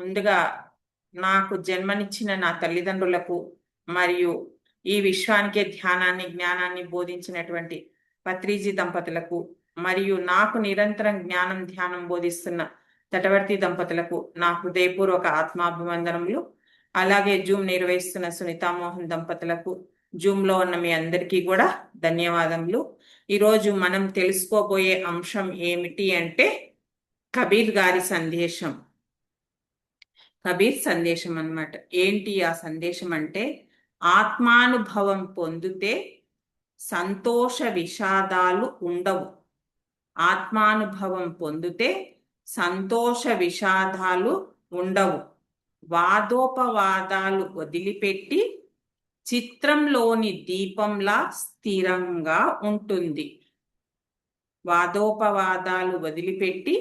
ముందుగా నాకు జన్మనిచ్చిన నా తల్లిదండ్రులకు మరియు ఈ విశ్వానికే ధ్యానాన్ని జ్ఞానాన్ని బోధించినటువంటి పత్రిజీ దంపతులకు మరియు నాకు నిరంతరం జ్ఞానం ధ్యానం బోధిస్తున్న తటవర్తి దంపతులకు నా హృదయపూర్వక ఆత్మాభివందనములు. అలాగే జూమ్ నిర్వహిస్తున్న సునీతామోహన్ దంపతులకు, జూమ్లో ఉన్న మీ అందరికీ కూడా ధన్యవాదములు. ఈరోజు మనం తెలుసుకోబోయే అంశం ఏమిటి అంటే కబీర్ గారి సందేశం. కబీర్ సందేశం అన్నమాట. ఏంటి ఆ సందేశం అంటే, ఆత్మానుభవం పొందితే సంతోష విషాదాలు ఉండవు. ఆత్మానుభవం పొందితే సంతోష విషాదాలు ఉండవు. వాదోపవాదాలు వదిలిపెట్టి చిత్రంలోని దీపంలా స్థిరంగా ఉంటుంది. వాదోపవాదాలు వదిలిపెట్టి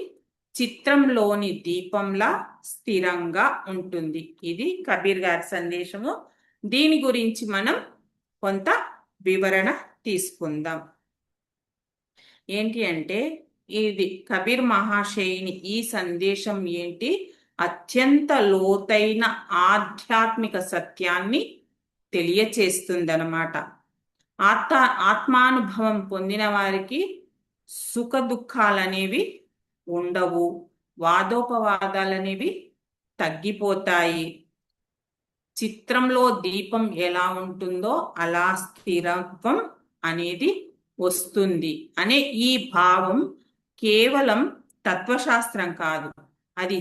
చిత్రంలోని దీపంలా స్థిరంగా ఉంటుంది. ఇది కబీర్ గారి సందేశము. దీని గురించి మనం కొంత వివరణ తీసుకుందాం. ఏంటి అంటే, ఇది కబీర్ మహాశయుని ఈ సందేశం ఏంటి, అత్యంత లోతైన ఆధ్యాత్మిక సత్యాన్ని తెలియచేస్తుందన్నమాట. ఆత్మానుభవం పొందిన వారికి సుఖ దుఃఖాలనేవి ఉండవు, వాదోపవాదాలనేవి తగ్గిపోతాయి. చిత్రంలో దీపం ఎలా ఉంటుందో అలా స్థిరత్వం అనేది వస్తుంది అనే ఈ భావం కేవలం తత్వశాస్త్రం కాదు, అది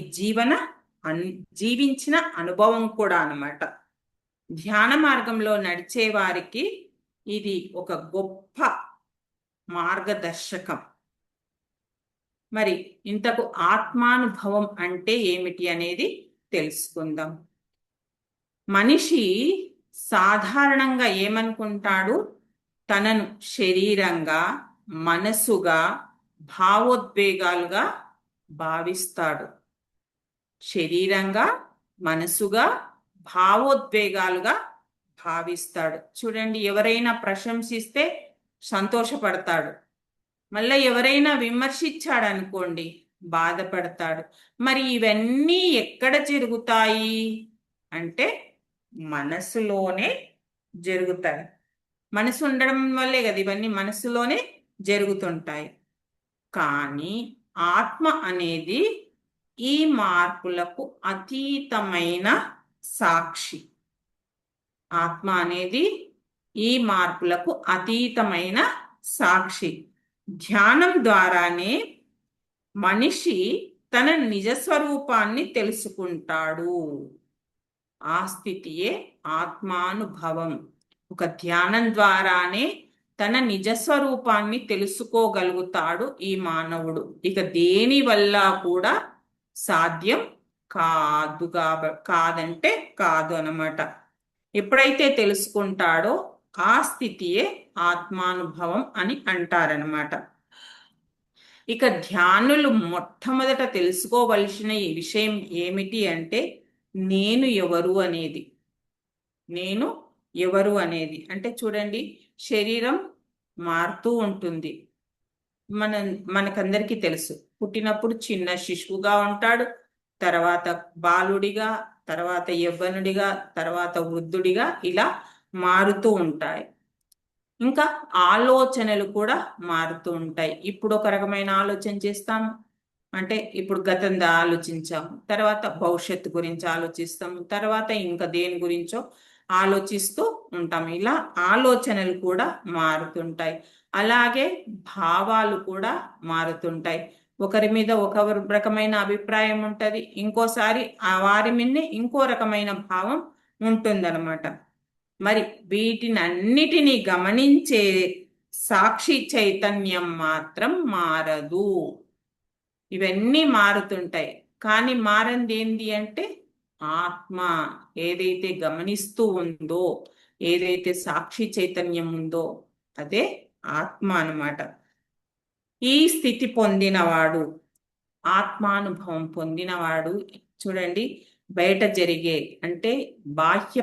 జీవించిన అనుభవం కూడా అన్నమాట. ధ్యాన మార్గంలో నడిచే వారికి ఇది ఒక గొప్ప మార్గదర్శకం. మరి ఇంతకు ఆత్మానుభవం అంటే ఏమిటి అనేది తెలుసుకుందాం. మనిషి సాధారణంగా ఏమనుకుంటాడు, తనను శరీరంగా, మనసుగా, భావోద్వేగాలుగా భావిస్తాడు. శరీరంగా, మనసుగా, భావోద్వేగాలుగా భావిస్తాడు. చూడండి, ఎవరైనా ప్రశంసిస్తే సంతోషపడతాడు, మళ్ళీ ఎవరైనా విమర్శించాడనుకోండి బాధపడతాడు. మరి ఇవన్నీ ఎక్కడ జరుగుతాయి అంటే మనసులోనే జరుగుతాయి. మనసు ఉండడం వల్లే కదా ఇవన్నీ మనసులోనే జరుగుతుంటాయి. కానీ ఆత్మ అనేది ఈ మార్పులకు అతీతమైన సాక్షి. ఆత్మ అనేది ఈ మార్పులకు అతీతమైన సాక్షి. ధ్యానం ద్వారానే మనిషి తన నిజస్వరూపాన్ని తెలుసుకుంటాడు. ఆ స్థితియే ఆత్మానుభవం. ఒక ధ్యానం ద్వారానే తన నిజస్వరూపాన్ని తెలుసుకోగలుగుతాడు ఈ మానవుడు. ఇక దేని వల్ల కూడా సాధ్యం కాదంటే కాదు అన్నమాట. ఎప్పుడైతే తెలుసుకుంటాడో ఆ స్థితియే ఆత్మానుభవం అని అంటారనమాట. ఇక ధ్యానులు మొట్టమొదట తెలుసుకోవలసిన ఈ విషయం ఏమిటి అంటే, నేను ఎవరు అనేది. నేను ఎవరు అనేది అంటే, చూడండి, శరీరం మారుతూ ఉంటుంది. మనకందరికీ తెలుసు, పుట్టినప్పుడు చిన్న శిశువుగా ఉంటాడు, తర్వాత బాలుడిగా, తర్వాత యవ్వనుడిగా, తర్వాత వృద్ధుడిగా ఇలా మారుతూ ఉంటాయి. ఇంకా ఆలోచనలు కూడా మారుతూ ఉంటాయి. ఇప్పుడు ఒక రకమైన ఆలోచన చేస్తాము అంటే ఇప్పుడు గతంగా ఆలోచించాము, తర్వాత భవిష్యత్తు గురించి ఆలోచిస్తాము, తర్వాత ఇంకా దేని గురించో ఆలోచిస్తూ ఉంటాము. ఇలా ఆలోచనలు కూడా మారుతుంటాయి. అలాగే భావాలు కూడా మారుతుంటాయి. ఒకరి మీద ఒక రకమైన అభిప్రాయం ఉంటుంది, ఇంకోసారి ఆ వారి మీదనే ఇంకో రకమైన భావం ఉంటుందన్నమాట. మరి వీటినన్నిటినీ గమనించే సాక్షి చైతన్యం మాత్రం మారదు. ఇవన్నీ మారుతుంటాయి, కానీ మారంది ఏంది అంటే ఆత్మ. ఏదైతే గమనిస్తూ ఉందో, ఏదైతే సాక్షి చైతన్యం ఉందో అదే ఆత్మ అన్నమాట. ఈ స్థితి పొందినవాడు, ఆత్మానుభవం పొందినవాడు, చూడండి, బయట జరిగే అంటే బాహ్య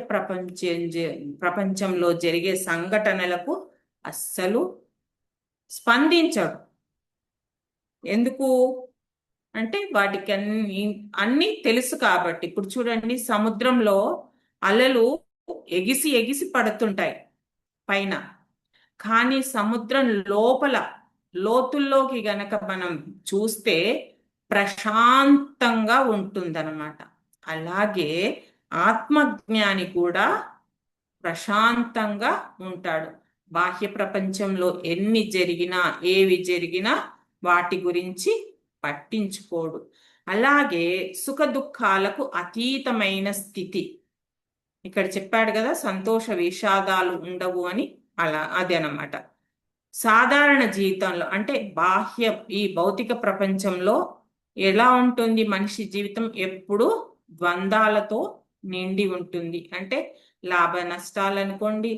ప్రపంచంలో జరిగే సంఘటనలకు అస్సలు స్పందించడు. ఎందుకు అంటే వాటికి అన్ని తెలుసు కాబట్టి. ఇప్పుడు చూడండి, సముద్రంలో అలలు ఎగిసి ఎగిసి పడుతుంటాయి పైన, కానీ సముద్రం లోపల లోతుల్లోకి గనక మనం చూస్తే ప్రశాంతంగా ఉంటుందన్నమాట. అలాగే ఆత్మజ్ఞాని కూడా ప్రశాంతంగా ఉంటాడు. బాహ్య ప్రపంచంలో ఎన్ని జరిగినా, ఏవి జరిగినా వాటి గురించి పట్టించుకోడు. అలాగే సుఖ దుఃఖాలకు అతీతమైన స్థితి. ఇక్కడ చెప్పాడు కదా, సంతోష విషాదాలు ఉండవు అని. అలా అదే అన్నమాట. సాధారణ జీవితంలో అంటే ఈ భౌతిక ప్రపంచంలో ఎలా ఉంటుంది మనిషి జీవితం? ఎప్పుడు ద్వంద్వాలతో నిండి ఉంటుంది. అంటే లాభ నష్టాలు అనుకోండి,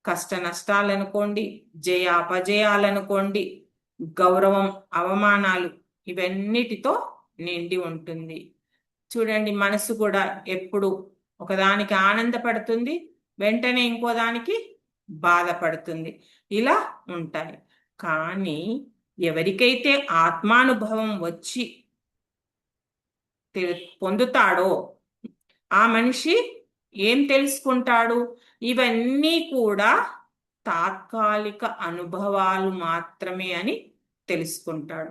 కష్ట నష్టాలు అనుకోండి, జయ అపజయాలనుకోండి, గౌరవం అవమానాలు, ఇవన్నిటితో నిండి ఉంటుంది. చూడండి, మనసు కూడా ఎప్పుడు ఒకదానికి ఆనందపడుతుంది, వెంటనే ఇంకో దానికి బాధపడుతుంది. ఇలా ఉంటాయి. కానీ ఎవరికైతే ఆత్మానుభవం వచ్చి పొందుతాడో ఆ మనిషి ఏం తెలుసుకుంటాడు? ఇవన్నీ కూడా తాత్కాలిక అనుభవాలు మాత్రమే అని తెలుసుకుంటాడు.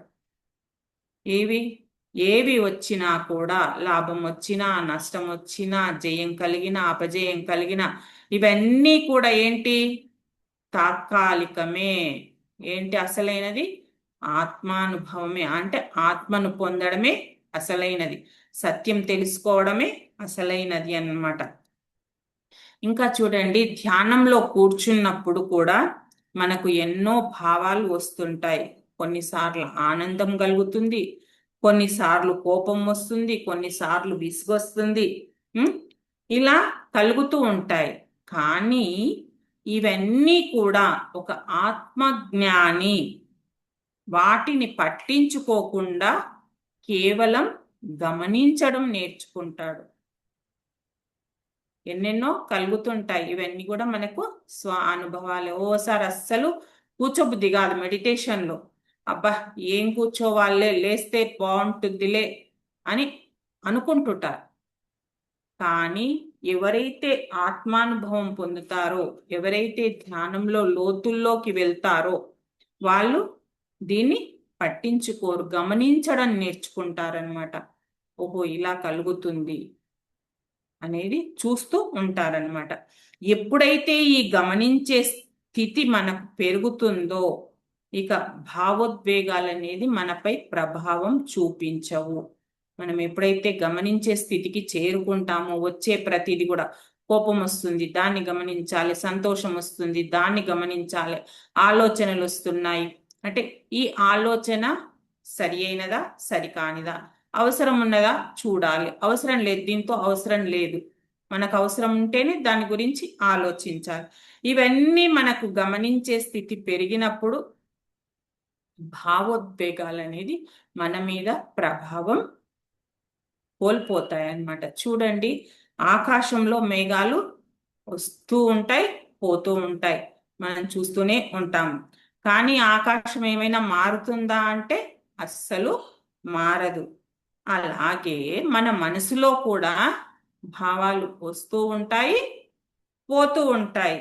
ఏవి వచ్చినా కూడా, లాభం వచ్చినా నష్టం వచ్చినా, జయం కలిగినా అపజయం కలిగినా, ఇవన్నీ కూడా ఏంటి? తాత్కాలికమే. ఏంటి అసలైనది? ఆత్మానుభవమే. అంటే ఆత్మను పొందడమే అసలైనది, సత్యం తెలుసుకోవడమే అసలైనది అన్నమాట. ఇంకా చూడండి, ధ్యానంలో కూర్చున్నప్పుడు కూడా మనకు ఎన్నో భావాలు వస్తుంటాయి. కొన్నిసార్లు ఆనందం కలుగుతుంది, కొన్నిసార్లు కోపం వస్తుంది, కొన్నిసార్లు విసుగొస్తుంది. ఇలా కలుగుతూ ఉంటాయి. కానీ ఇవన్నీ కూడా ఒక ఆత్మజ్ఞాని వాటిని పట్టించుకోకుండా కేవలం గమనించడం నేర్చుకుంటాడు. ఎన్నెన్నో కలుగుతుంటాయి, ఇవన్నీ కూడా మనకు స్వ అనుభవాలే. ఓసారి అస్సలు కూర్చోబుద్ధి కాదు మెడిటేషన్లో. అబ్బా, ఏం కూర్చోవాలే, లేస్తే బాగుంటుందిలే అని అనుకుంటుంటారు. కానీ ఎవరైతే ఆత్మానుభవం పొందుతారో, ఎవరైతే ధ్యానంలో లోతుల్లోకి వెళ్తారో వాళ్ళు దీన్ని పట్టించుకోరు, గమనించడం నేర్చుకుంటారనమాట. ఓహో, ఇలా కలుగుతుంది అనేది చూస్తూ ఉంటారనమాట. ఎప్పుడైతే ఈ గమనించే స్థితి మనకు పెరుగుతుందో ఇక భావోద్వేగాలు అనేది మనపై ప్రభావం చూపించవు. మనం ఎప్పుడైతే గమనించే స్థితికి చేరుకుంటామో వచ్చే ప్రతిది కూడా, కోపం వస్తుంది దాన్ని గమనించాలి, సంతోషం వస్తుంది దాన్ని గమనించాలి, ఆలోచనలు వస్తున్నాయి అంటే ఈ ఆలోచన సరి అయినదా సరికానిదా, అవసరం ఉన్నదా చూడాలి, అవసరం లేదు దీంతో అవసరం లేదు, మనకు అవసరం ఉంటేనే దాని గురించి ఆలోచించాలి. ఇవన్నీ మనకు గమనించే స్థితి పెరిగినప్పుడు భావోద్వేగాలు అనేది మన మీద ప్రభావం కోల్పోతాయి అన్నమాట. చూడండి, ఆకాశంలో మేఘాలు వస్తూ ఉంటాయి, పోతూ ఉంటాయి, మనం చూస్తూనే ఉంటాం. కానీ ఆకాశం ఏమైనా మారుతుందా అంటే అస్సలు మారదు. అలాగే మన మనసులో కూడా భావాలు వస్తూ ఉంటాయి, పోతూ ఉంటాయి.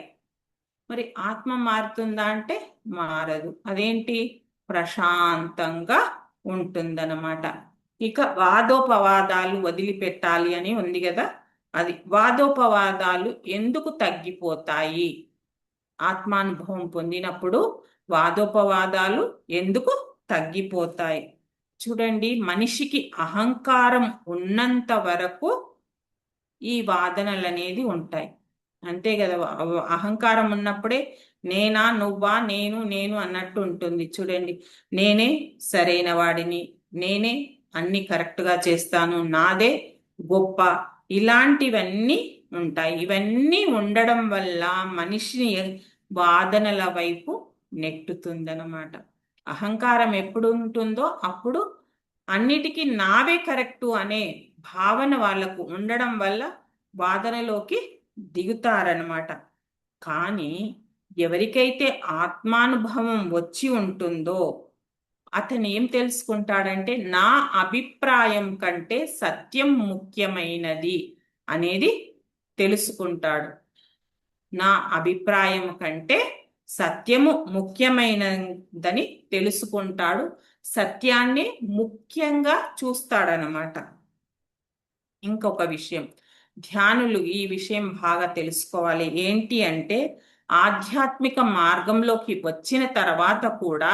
మరి ఆత్మ మారుతుందా అంటే మారదు. అదేంటి? ప్రశాంతంగా ఉంటుందన్నమాట. ఇక వాదోపవాదాలు వదిలిపెట్టాలి అని ఉంది కదా, అది వాదోపవాదాలు ఎందుకు తగ్గిపోతాయి? ఆత్మానుభవం పొందినప్పుడు వాదోపవాదాలు ఎందుకు తగ్గిపోతాయి? చూడండి, మనిషికి అహంకారం ఉన్నంత వరకు ఈ వాదనలు అనేది ఉంటాయి. అంతే కదా, అహంకారం ఉన్నప్పుడే నేనా నువ్వా నేను నేను అన్నట్టు ఉంటుంది. చూడండి, నేనే సరైన వాడిని, నేనే అన్ని కరెక్ట్గా చేస్తాను, నాదే గొప్ప, ఇలాంటివన్నీ ఉంటాయి. ఇవన్నీ ఉండడం వల్ల మనిషిని వాదనల వైపు నెట్టుతుందన్నమాట. అహంకారం ఎప్పుడు ఉంటుందో అప్పుడు అన్నిటికీ నావే కరెక్టు అనే భావన వాళ్ళకు ఉండడం వల్ల వాదనలోకి దిగుతారనమాట. కానీ ఎవరికైతే ఆత్మానుభవం వచ్చి ఉంటుందో అతను ఏం తెలుసుకుంటాడంటే నా అభిప్రాయం కంటే సత్యం ముఖ్యమైనది అనేది తెలుసుకుంటాడు. నా అభిప్రాయం కంటే సత్యము ముఖ్యమైనదని తెలుసుకుంటాడు. సత్యాన్ని ముఖ్యంగా చూస్తాడనమాట. ఇంకొక విషయం, ధ్యానులు ఈ విషయం బాగా తెలుసుకోవాలి. ఏంటి అంటే ఆధ్యాత్మిక మార్గంలోకి వచ్చిన తర్వాత కూడా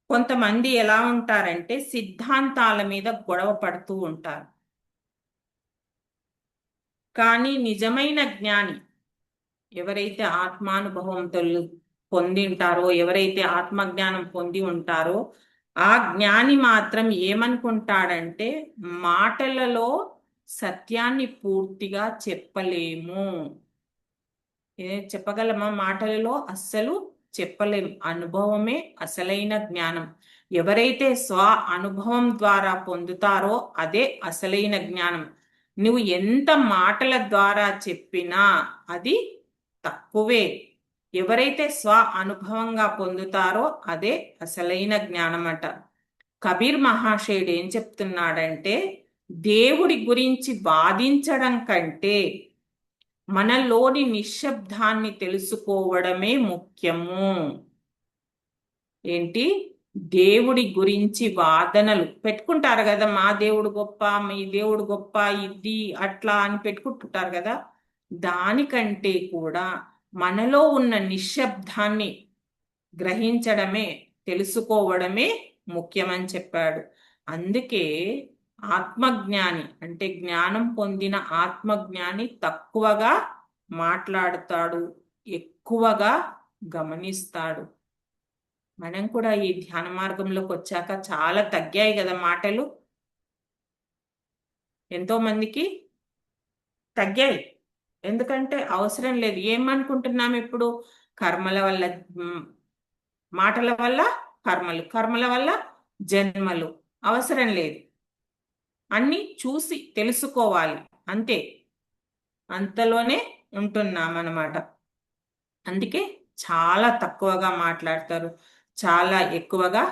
కొంతమంది ఎలా ఉంటారంటే సిద్ధాంతాల మీద గొడవ పడుతూ ఉంటారు. కానీ నిజమైన జ్ఞాని ఎవరైతే ఆత్మానుభవం పొంది ఉంటారో, ఎవరైతే ఆత్మజ్ఞానం పొంది ఉంటారో ఆ జ్ఞాని మాత్రం ఏమనుకుంటాడంటే మాటలలో సత్యాన్ని పూర్తిగా చెప్పలేము. చెప్పగలమా? మాటలలో అస్సలు చెప్పలేం. అనుభవమే అసలైన జ్ఞానం. ఎవరైతే స్వ అనుభవం ద్వారా పొందుతారో అదే అసలైన జ్ఞానం. నువ్వు ఎంత మాటల ద్వారా చెప్పినా అది తక్కువే. ఎవరైతే స్వ అనుభవంగా పొందుతారో అదే అసలైన జ్ఞానమట. కబీర్ మహాశయుడు ఏం చెప్తున్నాడంటే దేవుడి గురించి వాదించడం కంటే మనలోని నిశ్శబ్దాన్ని తెలుసుకోవడమే ముఖ్యము. ఏంటి? దేవుడి గురించి వాదనలు పెట్టుకుంటారు కదా, మా దేవుడు గొప్ప, మీ దేవుడు గొప్ప, ఇది అట్లా అని పెట్టుకుంటుంటారు కదా. దానికంటే కూడా మనలో ఉన్న నిశ్శబ్దాన్ని గ్రహించడమే, తెలుసుకోవడమే ముఖ్యమని చెప్పాడు. అందుకే ఆత్మజ్ఞాని అంటే జ్ఞానం పొందిన ఆత్మజ్ఞాని తక్కువగా మాట్లాడుతాడు, ఎక్కువగా గమనిస్తాడు. మనం కూడా ఈ ధ్యాన మార్గంలోకి వచ్చాక చాలా తగ్గాయి కదా మాటలు, ఎంతో మందికి తగ్గాయి. ఎందుకంటే అవసరం లేదు. ఏమనుకుంటున్నాం ఇప్పుడు? కర్మల వల్ల మాటల వల్ల కర్మలు, కర్మల వల్ల జన్మలు. అవసరం లేదు, అన్ని చూసి తెలుసుకోవాలి అంతే, అంతలోనే ఉంటున్నాం అన్నమాట. అందుకే చాలా తక్కువగా మాట్లాడతారు, చాలా ఎక్కువగా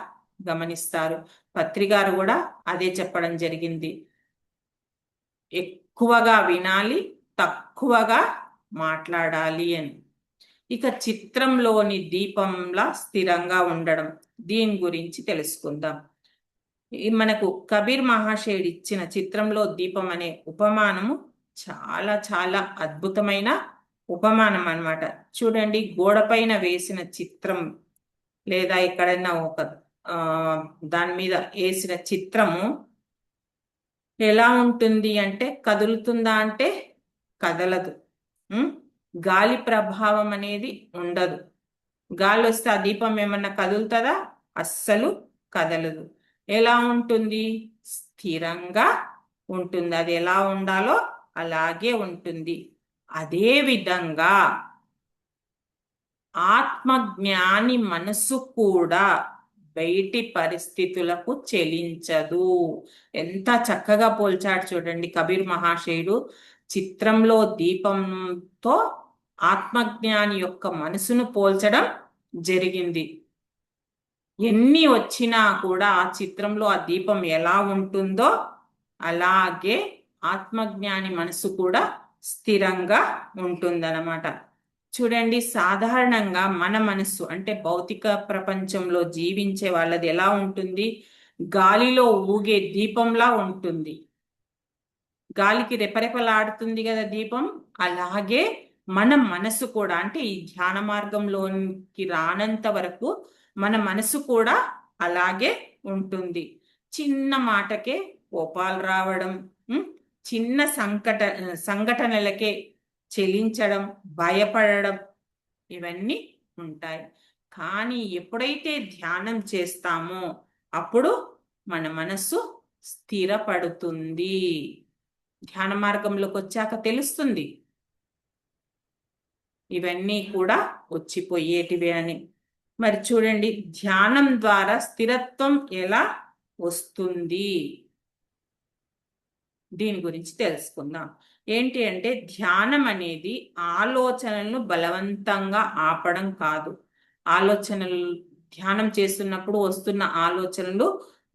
గమనిస్తారు. పత్రిగారు కూడా అదే చెప్పడం జరిగింది. ఎక్కువగా వినాలి, తక్కువగా మాట్లాడాలి అని. ఇక చిత్రంలోని దీపంలా స్థిరంగా ఉండడం, దీని గురించి తెలుసుకుందాం. మనకు కబీర్ మహాశయుడు ఇచ్చిన చిత్రంలో దీపం అనే ఉపమానము చాలా చాలా అద్భుతమైన ఉపమానం అన్నమాట. చూడండి, గోడపైన వేసిన చిత్రం లేదా ఎక్కడైనా ఒక దాని మీద వేసిన చిత్రము ఎలా ఉంటుంది అంటే కదులుతుందా అంటే కదలదు. గాలి ప్రభావం అనేది ఉండదు. గాలి వస్తే ఆ దీపం ఏమన్నా కదులుతుందా? అస్సలు కదలదు. ఎలా ఉంటుంది? స్థిరంగా ఉంటుంది. అది ఎలా ఉండాలో అలాగే ఉంటుంది. అదే విధంగా ఆత్మజ్ఞాని మనసు కూడా బయటి పరిస్థితులకు చెలించదు. ఎంత చక్కగా పోల్చాడు చూడండి కబీర్ మహాశయుడు. చిత్రంలో దీపంతో ఆత్మజ్ఞాని యొక్క మనసును పోల్చడం జరిగింది. ఎన్ని వచ్చినా కూడా ఆ చిత్రంలో ఆ దీపం ఎలా ఉంటుందో అలాగే ఆత్మజ్ఞాని మనసు కూడా స్థిరంగా ఉంటుందన్నమాట. చూడండి, సాధారణంగా మన మనస్సు అంటే భౌతిక ప్రపంచంలో జీవించే వాళ్ళది ఎలా ఉంటుంది? గాలిలో ఊగే దీపంలా ఉంటుంది. గాలికి రెపరెపలాడుతుంది కదా దీపం. అలాగే మన మనసు కూడా, అంటే ఈ ధ్యాన మార్గంలోకి రానంత వరకు మన మనసు కూడా అలాగే ఉంటుంది. చిన్న మాటకే కోపాలు రావడం, చిన్న సంఘటనలకే చెలించడం, భయపడడం, ఇవన్నీ ఉంటాయి. కానీ ఎప్పుడైతే ధ్యానం చేస్తామో అప్పుడు మన మనస్సు స్థిరపడుతుంది. ధ్యాన మార్గంలోకి వచ్చాక తెలుస్తుంది ఇవన్నీ కూడా వచ్చిపోయేటివే అని. మరి చూడండి, ధ్యానం ద్వారా స్థిరత్వం ఎలా వస్తుంది, దీని గురించి తెలుసుకుందాం. ఏంటి అంటే ధ్యానం అనేది ఆలోచనలను బలవంతంగా ఆపడం కాదు. ఆలోచనలు ధ్యానం చేస్తున్నప్పుడు వస్తున్న ఆలోచనలు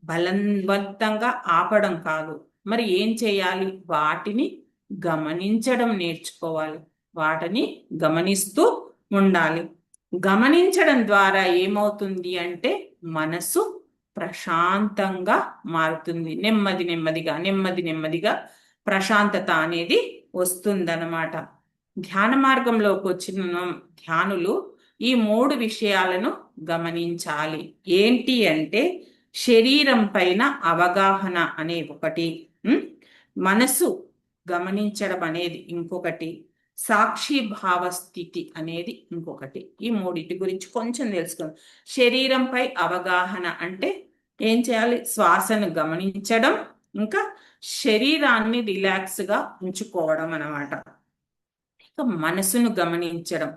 బలవంతంగా ఆపడం కాదు. మరి ఏం చేయాలి? వాటిని గమనించడం నేర్చుకోవాలి. వాటిని గమనిస్తూ ఉండాలి. గమనించడం ద్వారా ఏమవుతుంది అంటే మనసు ప్రశాంతంగా మారుతుంది. నెమ్మది నెమ్మదిగా ప్రశాంతత అనేది వస్తుందన్నమాట. ధ్యాన మార్గంలోకి వచ్చిన ధ్యానులు ఈ 3 విషయాలను గమనించాలి. ఏంటి అంటే శరీరం పైన అవగాహన అనే ఒకటి, మనసు గమనించడం అనేది ఇంకొకటి, సాక్షి భావ స్థితి అనేది ఇంకొకటి. ఈ 3 గురించి కొంచెం తెలుసుకుందాం. శరీరంపై అవగాహన అంటే ఏం చేయాలి? శ్వాసను గమనించడం, ఇంకా శరీరాన్ని రిలాక్స్గా ఉంచుకోవడం అన్నమాట. ఇక మనసును గమనించడం.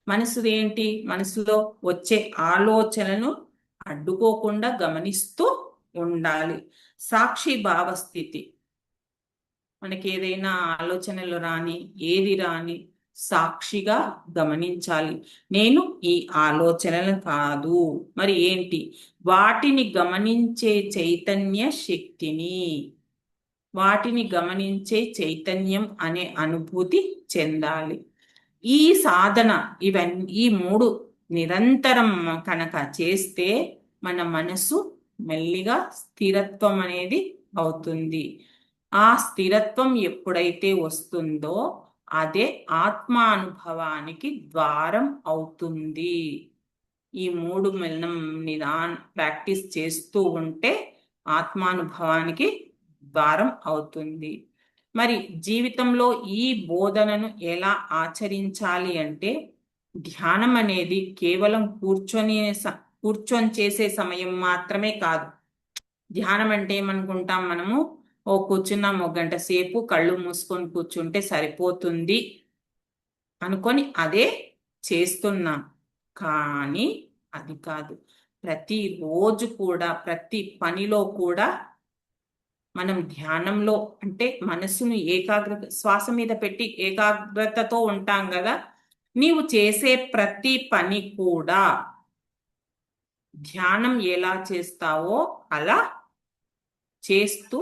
మనసు ఏంటి? మనసులో వచ్చే ఆలోచనలను అడ్డుకోకుండా గమనిస్తూ ఉండాలి. సాక్షి భావస్థితి, మనకి ఏదైనా ఆలోచనలు రాని, ఏది రాని సాక్షిగా గమనించాలి. నేను ఈ ఆలోచనలు కాదు, మరి ఏంటి? వాటిని గమనించే చైతన్య శక్తిని, వాటిని గమనించే చైతన్యం అనే అనుభూతి చెందాలి. ఈ సాధన ఈ 3 నిరంతరం కనుక చేస్తే మన మనసు మెల్లిగా స్థిరత్వం అనేది అవుతుంది. ఆ స్థిరత్వం ఎప్పుడైతే వస్తుందో అదే ఆత్మానుభవానికి ద్వారం అవుతుంది. ఈ 3 మనం ప్రాక్టీస్ చేస్తూ ఉంటే ఆత్మానుభవానికి ద్వారం అవుతుంది. మరి జీవితంలో ఈ బోధనను ఎలా ఆచరించాలి అంటే ధ్యానం అనేది కేవలం కూర్చొని చేసే సమయం మాత్రమే కాదు. ధ్యానం అంటే ఏమనుకుంటాం మనము? కూర్చున్నాం 1 గంట సేపు కళ్ళు మూసుకొని కూర్చుంటే సరిపోతుంది అనుకొని అదే చేస్తున్నాం. కానీ అది కాదు. ప్రతిరోజు కూడా, ప్రతి పనిలో కూడా మనం ధ్యానంలో అంటే మనసును శ్వాస మీద పెట్టి ఏకాగ్రతతో ఉంటాం కదా. నీవు చేసే ప్రతి పని కూడా ధ్యానం ఎలా చేస్తావో అలా చేస్తూ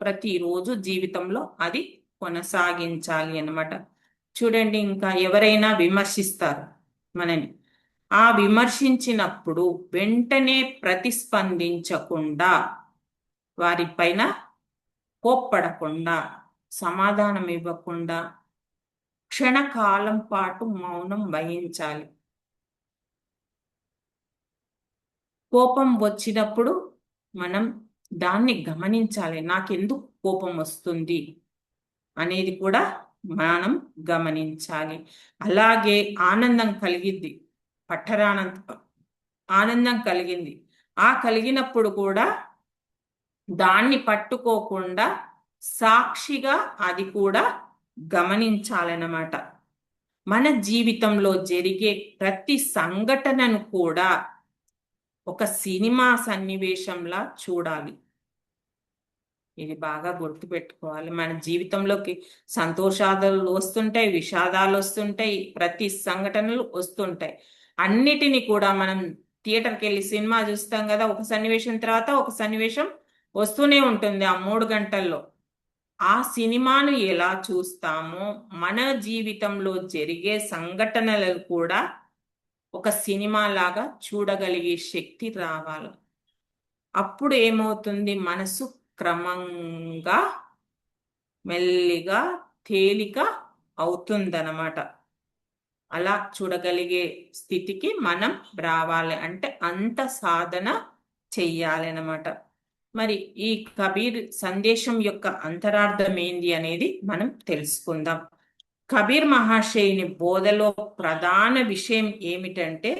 ప్రతిరోజు జీవితంలో అది కొనసాగించాలి అన్నమాట. చూడండి, ఇంకా ఎవరైనా విమర్శిస్తారు మనని. ఆ విమర్శించినప్పుడు వెంటనే ప్రతిస్పందించకుండా, వారిపైన కోప్పడకుండా, సమాధానం ఇవ్వకుండా క్షణకాలం పాటు మౌనం వహించాలి. కోపం వచ్చినప్పుడు మనం దాన్ని గమనించాలి. నాకెందుకు కోపం వస్తుంది అనేది కూడా మనం గమనించాలి. అలాగే ఆనందం కలిగింది, పట్టరానంత ఆనందం కలిగింది. ఆ కలిగినప్పుడు కూడా దాన్ని పట్టుకోకుండా సాక్షిగా అది కూడా గమనించాలన్నమాట. మన జీవితంలో జరిగే ప్రతి సంఘటనను కూడా ఒక సినిమా సన్నివేశంలా చూడాలి. ఇది బాగా గుర్తుపెట్టుకోవాలి. మన జీవితంలోకి సంతోషాలు వస్తుంటాయి, విషాదాలు వస్తుంటాయి, ప్రతి సంఘటనలు వస్తుంటాయి. అన్నిటినీ కూడా మనం థియేటర్కి వెళ్ళి సినిమా చూస్తాం కదా, ఒక సన్నివేశం తర్వాత ఒక సన్నివేశం వస్తూనే ఉంటుంది ఆ 3 గంటల్లో. ఆ సినిమాను ఎలా చూస్తామో మన జీవితంలో జరిగే సంఘటనలు కూడా ఒక సినిమా లాగా చూడగలిగే శక్తి రావాలి. అప్పుడు ఏమవుతుంది? మనసు క్రమంగా మెల్లిగా తేలిక అవుతుందన్నమాట. అలా చూడగలిగే స్థితికి మనం రావాలి అంటే అంత సాధన చెయ్యాలన్నమాట. మరి ఈ కబీర్ సందేశం యొక్క అంతరార్థం ఏంది అనేది మనం తెలుసుకుందాం. కబీర్ మహాశయుని బోధలో ప్రధాన విషయం ఏమిటంటే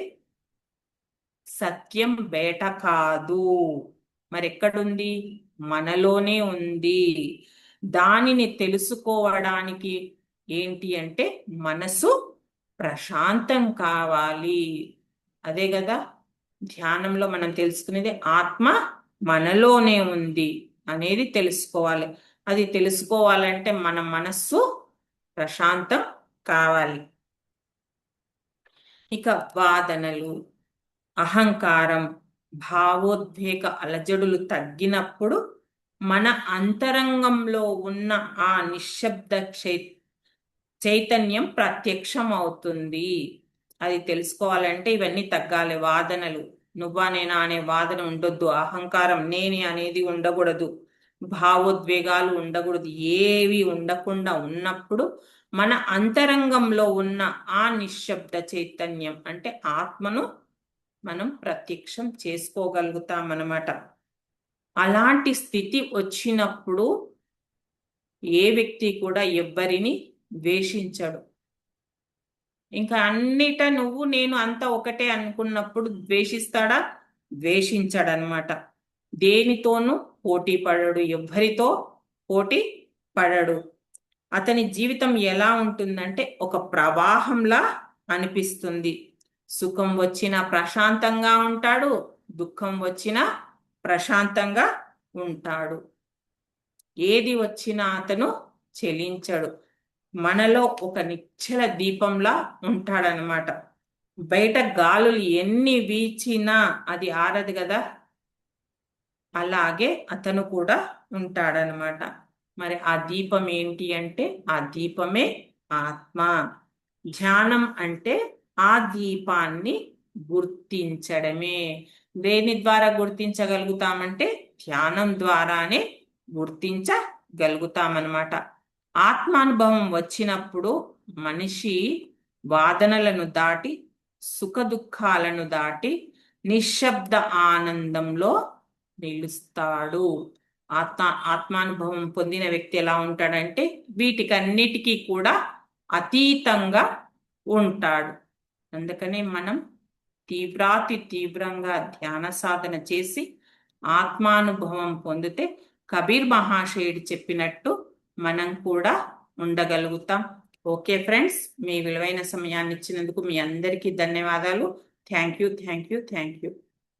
సత్యం బయట కాదు, మరెక్కడుంది? మనలోనే ఉంది. దానిని తెలుసుకోవడానికి ఏంటి అంటే మనసు ప్రశాంతం కావాలి. అదే కదా ధ్యానంలో మనం తెలుసుకునేది, ఆత్మ మనలోనే ఉంది అనేది తెలుసుకోవాలి. అది తెలుసుకోవాలంటే మన మనస్సు ప్రశాంతం కావాలి. ఇక వాదనలు, అహంకారం, భావోద్వేగ అలజడులు తగ్గినప్పుడు మన అంతరంగంలో ఉన్న ఆ నిశ్శబ్ద చైతన్యం ప్రత్యక్షం అవుతుంది. అది తెలుసుకోవాలంటే ఇవన్నీ తగ్గాలి. వాదనలు, నువ్వా నేనా అనే వాదన ఉండొద్దు, అహంకారం నేనే అనేది ఉండకూడదు, భావోద్వేగాలు ఉండకూడదు, ఏవి ఉండకుండా ఉన్నప్పుడు మన అంతరంగంలో ఉన్న ఆ నిశ్శబ్ద చైతన్యం అంటే ఆత్మను మనం ప్రత్యక్షం చేసుకోగలుగుతామన్నమాట. అలాంటి స్థితి వచ్చినప్పుడు ఏ వ్యక్తి కూడా ఎవ్వరిని ద్వేషించడు. ఇంకా అన్నిట నువ్వు నేను అంతా ఒకటే అనుకున్నప్పుడు ద్వేషిస్తాడా? ద్వేషించడనమాట. దేనితోనూ పోటీ పడడు, ఎవ్వరితో పోటీ పడడు. అతని జీవితం ఎలా ఉంటుందంటే ఒక ప్రవాహంలా అనిపిస్తుంది. సుఖం వచ్చినా ప్రశాంతంగా ఉంటాడు, దుఃఖం వచ్చినా ప్రశాంతంగా ఉంటాడు. ఏది వచ్చినా అతను చెలించడు. మనలో ఒక నిశ్చల దీపంలా ఉంటాడనమాట. బయట గాలులు ఎన్ని వీచినా అది ఆరదు కదా, అలాగే అతను కూడా ఉంటాడనమాట. మరి ఆ దీపం ఏంటి అంటే ఆ దీపమే ఆత్మ. ధ్యానం అంటే ఆ దీపాన్ని గుర్తించడమే. దేని ద్వారా గుర్తించగలుగుతామంటే ధ్యానం ద్వారానే గుర్తించగలుగుతామన్నమాట. ఆత్మానుభవం వచ్చినప్పుడు మనిషి వాదనలను దాటి, సుఖ దుఃఖాలను దాటి నిశ్శబ్ద ఆనందంలో నిలుస్తాడు. ఆత్మానుభవం పొందిన వ్యక్తి ఎలా ఉంటాడంటే వీటికన్నిటికీ కూడా అతీతంగా ఉంటాడు. అందుకనే మనం తీవ్రాతి తీవ్రంగా ధ్యాన సాధన చేసి ఆత్మానుభవం పొందితే కబీర్ మహాశయుడు చెప్పినట్టు మనం కూడా ఉండగలుగుతాం. ఓకే ఫ్రెండ్స్, మీ విలువైన సమయాన్ని ఇచ్చినందుకు మీ అందరికీ ధన్యవాదాలు. Thank you.